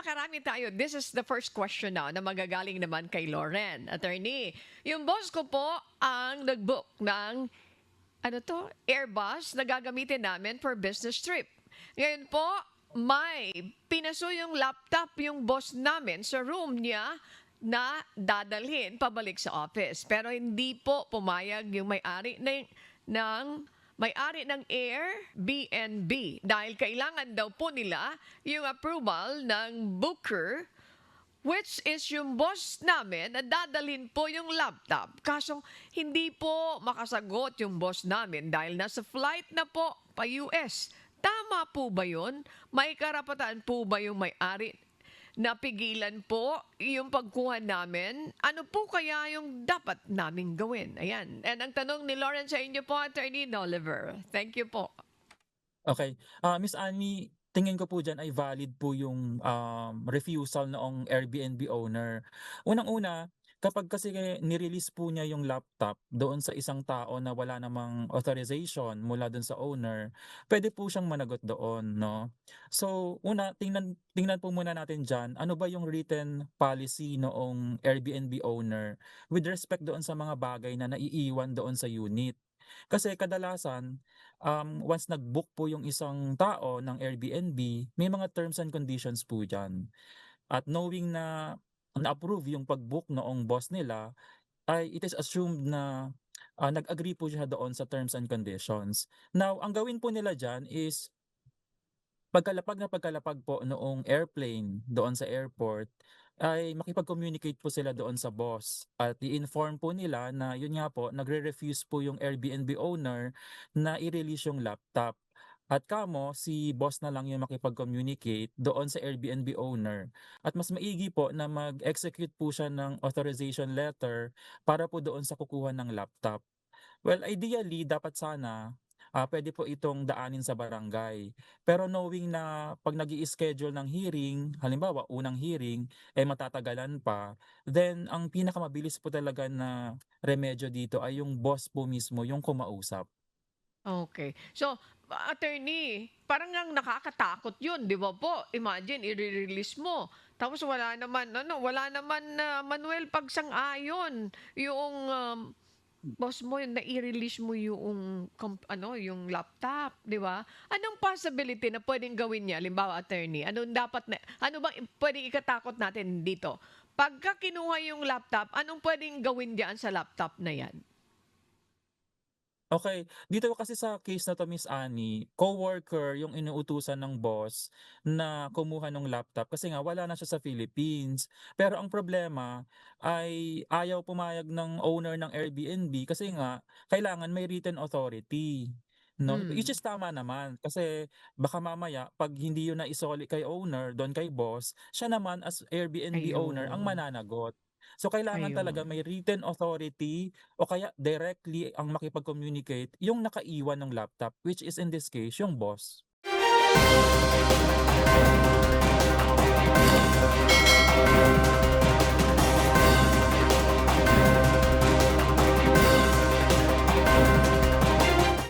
napakarami tayo. This is the first question now na magagaling naman kay Lauren. Attorney, yung boss ko po ang nag-book ng Airbus na gagamitin namin for business trip. Ngayon po, may pinaso yung laptop yung boss namin sa room niya na dadalhin pabalik sa office. Pero hindi po pumayag yung may-ari ng Airbnb dahil kailangan daw po nila yung approval ng booker, which is yung boss namin na dadalhin po yung laptop. Kaso hindi po makasagot yung boss namin dahil nasa flight na po pa US. Tama po ba yun? May karapatan po ba yung may-ari na pigilan po yung pagkuha namin? Ano po kaya yung dapat naming gawin? Ayan. And ang tanong ni Lauren sa inyo po, Attorney Oliver. Thank you po. Okay. Miss Annie, tingin ko po diyan ay valid po yung refusal noong Airbnb owner. Unang-una, kapag kasi ni-release po niya yung laptop doon sa isang tao na wala namang authorization mula doon sa owner, pwede po siyang managot doon, no? So, una, tingnan po muna natin diyan, ano ba yung written policy noong Airbnb owner with respect doon sa mga bagay na naiiwan doon sa unit. Kasi kadalasan, once nag-book po yung isang tao ng Airbnb, may mga terms and conditions po diyan. At knowing na na-approve yung pag-book noong boss nila, ay it is assumed na nag-agree po siya doon sa terms and conditions. Now, ang gawin po nila diyan is pagkalapag po noong airplane doon sa airport, ay makipag-communicate po sila doon sa boss at i-inform po nila na yun nga po, nagre-refuse po yung Airbnb owner na i-release yung laptop. At kamo, si boss na lang yung makipag-communicate doon sa Airbnb owner. At mas maigi po na mag-execute po siya ng authorization letter para po doon sa kukuha ng laptop. Well, ideally, dapat sana pwede po itong daanin sa barangay. Pero knowing na 'pag nag-i-schedule ng hearing, halimbawa unang hearing, matatagalan pa, then ang pinakamabilis po talaga na remedyo dito ay yung boss po mismo yung kumausap. Okay. So, attorney, parang ngang nakakatakot 'yun, 'di ba po? Imagine i-re-release mo, tapos wala naman na manuel pagsang-ayon yung, boss mo yung nai-release mo yung yung laptop, 'di ba? Anong possibility na puwedeng gawin niya, halimbawa, attorney, ano bang puwedeng ikatakot natin dito? Pagka kinuha yung laptop, anong puwedeng gawin diyan sa laptop na 'yan? Okay, dito kasi sa case na 'to, Miss Annie, coworker yung inuutusan ng boss na kumuha ng laptop kasi nga wala na siya sa Philippines. Pero ang problema ay ayaw pumayag ng owner ng Airbnb kasi nga kailangan may written authority, 'no? Which Hmm, is tama naman kasi baka mamaya 'pag hindi yun naisoli kay owner, dun kay boss, siya naman as Airbnb owner ang ayun, mananagot. So kailangan talaga ayun. may written authority o kaya directly ang makipag-communicate yung nakaiwan ng laptop, which is in this case yung boss.